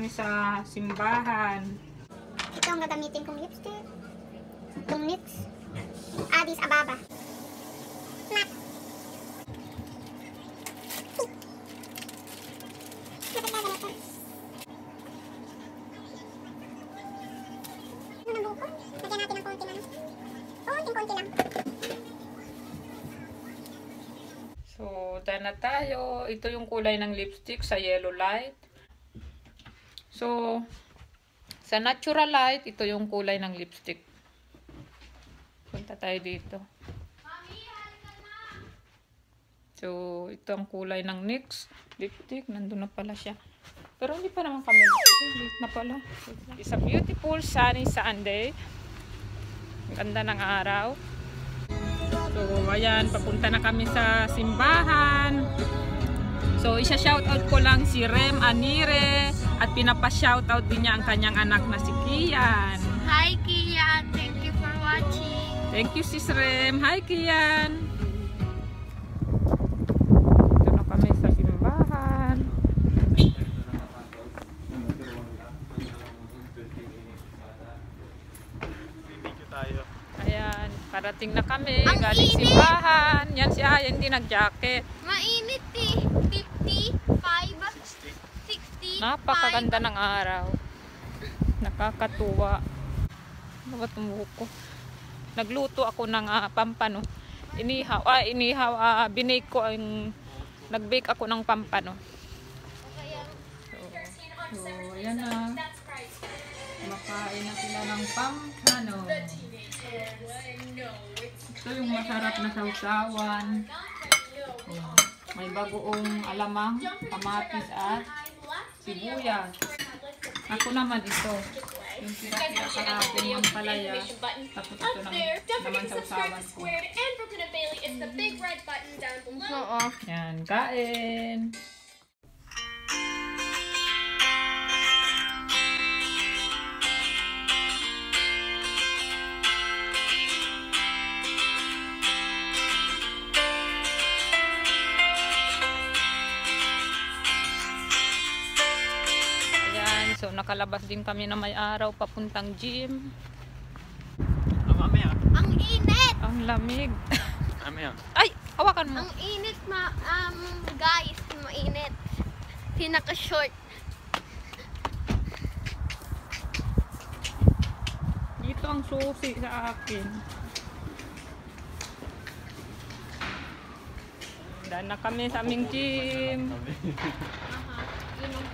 kami sa simbahan. Ito ang gagamitin kong lipstick. Itong NYX. Addis Ababa. Matte. Ano na buko? Lagyan natin ng konti lang. Konti lang. So, dyan na tayo. Ito yung kulay ng lipstick sa yellow light. So, sa natural light, ito yung kulay ng lipstick. Punta tayo dito. So, ito ang kulay ng NYX lipstick. Nandun na pala siya. Pero hindi pa naman kami. Late na pala. It's a beautiful sunny Sunday. Ang ganda ng araw. So, ayan. Papunta na kami sa simbahan. So, isa-shoutout ko lang si Rem Anire. At pinapa-shoutout din niya ang kanyang anak na si Kian. Hi Kian, thank you for watching. Thank you sis Rem. Hi Kian. Ito na kami sa simbahan. Ayan, parating na kami. Ang Galing init. simbahan. Yan si Ayan, hindi nag-jacket. Mainit eh. 55, 60. Napakaganda ng araw. Nakakatuwa. Ano ba tumuko ko? Nagluto ako ng pampano. Binake ko ang nag-bake ako ng pampano. So, ayan na. Makain na sila ng pampano. Ito yung masarap na sausawan. May bagoong alamang, kamatis at sibuyas. Ako naman ito. Yung sira-sira yung palaya. Tapos ito naman sausawan ko. Oo. Yan, kain. So, nakalabas din kami na may araw papuntang gym. Ang init! Ang lamig. Ay! Hawakan mo. Ang init guys, mainit. Pinaka-short. Dito ang susi sa akin. Daan na kami sa aming gym.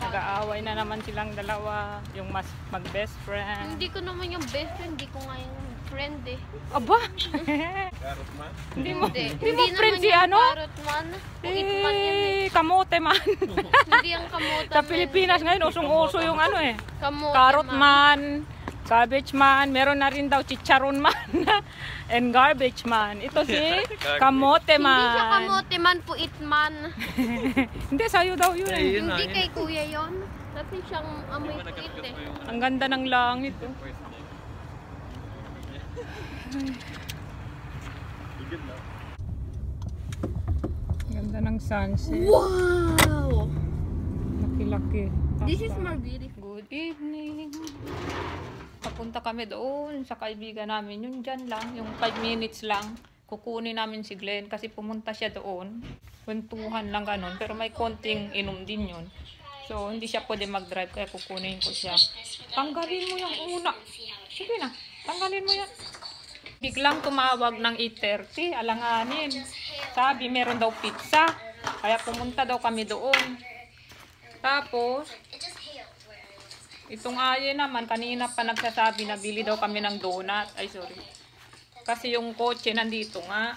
Nag-aaway na naman silang dalawa. Yung mag-best friend. Hindi ko naman yung best friend, hindi ko nga yung friend eh. Aba! Hindi mo friend si ano? Carrot man. Itman yan eh. Kamote man. Hindi yung kamote Sa Pilipinas ngayon, usong-uso yung ano eh. Kamote Carrot man, cabbage man, meron na rin daw chicharon man and garbage man. Ito si kamote man. Hindi siya kamote man, puit man. Hindi, sa'yo daw yun eh. Hindi kay kuya yon. Kasi siyang amoy puit eh. Ang ganda ng langit oh. Ganda ng sunset. Wow! Laki-laki. This is more beautiful. Good evening. Papunta kami doon sa kaibigan namin. Yun dyan lang. Yung 5 minutes lang. Kukunin namin si Glenn kasi pumunta siya doon. Kwentuhan lang ganun. Pero may konting inom din yun. So, hindi siya pwede mag-drive kaya kukunin ko siya. Tanggalin mo yung una. Sige na. Tanggalin mo yan. Biglang tumawag ng 8:30. Alanganin. Sabi, meron daw pizza. Kaya pumunta daw kami doon. Tapos, itong Aye naman, kanina pa nagsasabi na bili daw kami ng donut. Ay, sorry. Kasi yung kotse nandito nga.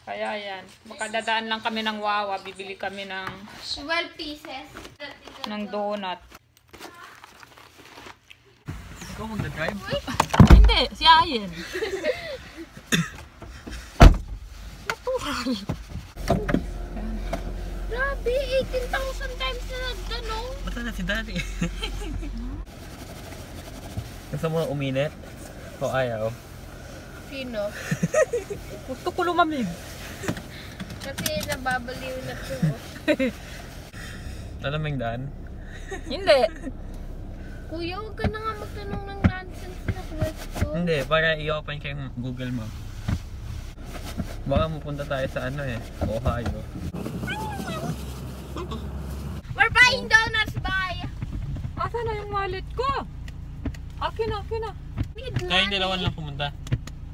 Kaya yan. Makadadaan lang kami ng Wawa. Bibili kami ng 12 pieces. ng donut. Ikaw magdadrive? Hindi, si Ayen. Natural. Grabe, 18,000 times na nagtanong. Basta na si Daddy. Gusto mo uminit? O ayaw? Sino? Gusto ko lumamig. Kasi nababaliw na po. Lalamig daan? Hindi. Kuya, huwag ka na nga magtanong ng nonsense na question. Hindi, para i-open ko yung Google Map. Baka mapunta tayo sa ano eh, Ohio. We're buying donuts, bye! Asa na yung wallet ko? Akin na. Tayong dalawa lang pumunta.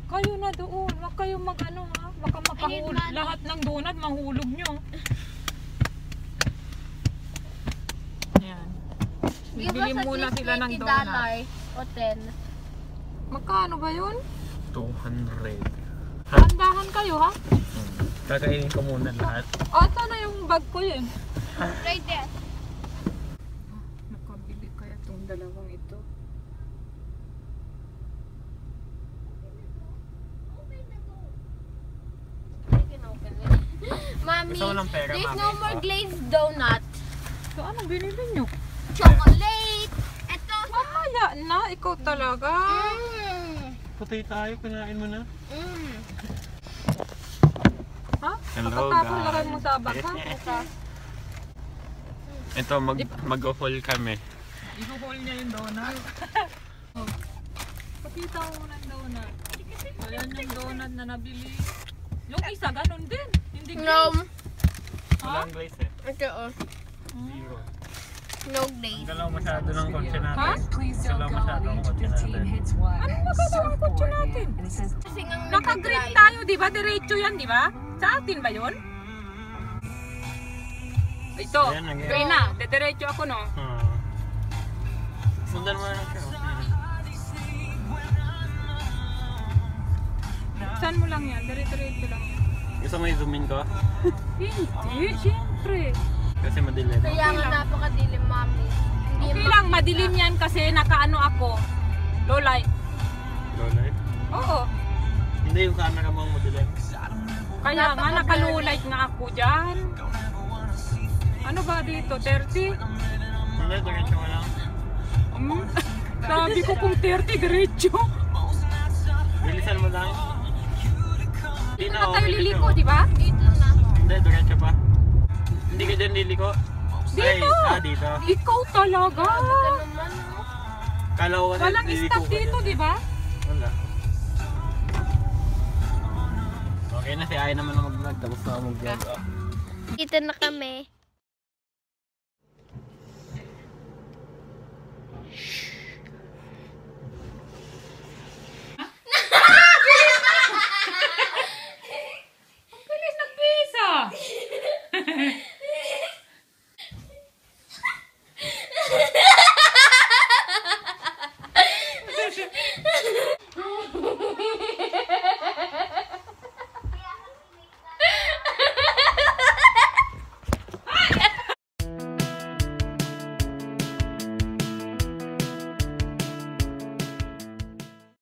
Kayo na doon. Huwag kayong mag-ano ha. Baka I need money. lahat ng donut mahulog nyo. Yan. Give Bibili us at muna least sila ng $20 donut. o 10. Magkano ba yun? 200. Handahan kayo ha? Kakainin ko muna lahat. Asa na yung bag ko yun? Right there. Nakabili kaya itong dalawang ito. I can open it. Mommy, Gusto mo ng pera, there's Mami? no more glazed donut. So ano binili nyo? Chocolate! Ito! Mamaya na, ikaw talaga. Patay tayo, kinain mo na. Ha? Hello, Pagkatapos guys. lagay mo sa bag ha? Ito, mag-haul kami. Ihuhol niya yung donut. Oh. Pakita mo muna yung donut. Ayan yung donut na nabili. Yung isa, ganun din. Hindi No. glaze. Ha? Walang glaze eh. Ito oh. Zero. No glaze. Galaw masyado ng kotse natin. Ha? Galaw masyado ng kotse natin. Ano magkakaroon ang kotse natin? Kasi nga Naka-green tayo, di ba? Diretso yan, di ba? Sa atin ba yun? Ito, Ayan, nagyan. green na. Diretso ako, no? Sundan mo na lang siya. Buksan mo lang yan. Diretso lang yan. Gusto mo i-zoom in ko? Hindi, siyempre. Kasi madilim. Kaya nga napakadilim, mami. Hindi Okay lang, madilim yan kasi nakaano ako. Low light. Low light? Oo. Hindi, yung camera mo ang madilim. Kaya nga, naka-low light nga ako dyan. Ano ba dito? 30? Hindi, diretso mo lang. Sabi ko kung 30, diretso. Bilisan mo lang. Dito na tayo liliko, di ba? Dito na. Hindi, diretso pa. Hindi ka dyan liliko. Dito! Dito. Ikaw talaga. Ka naman, oh. Kala ko kasi Walang liliko stop ka dito, dyan. di ba? Wala. Okay na, si Aya naman na mag-vlog. Tapos na ako mag-vlog. Oh. Dito na kami. Bilis ng pizza!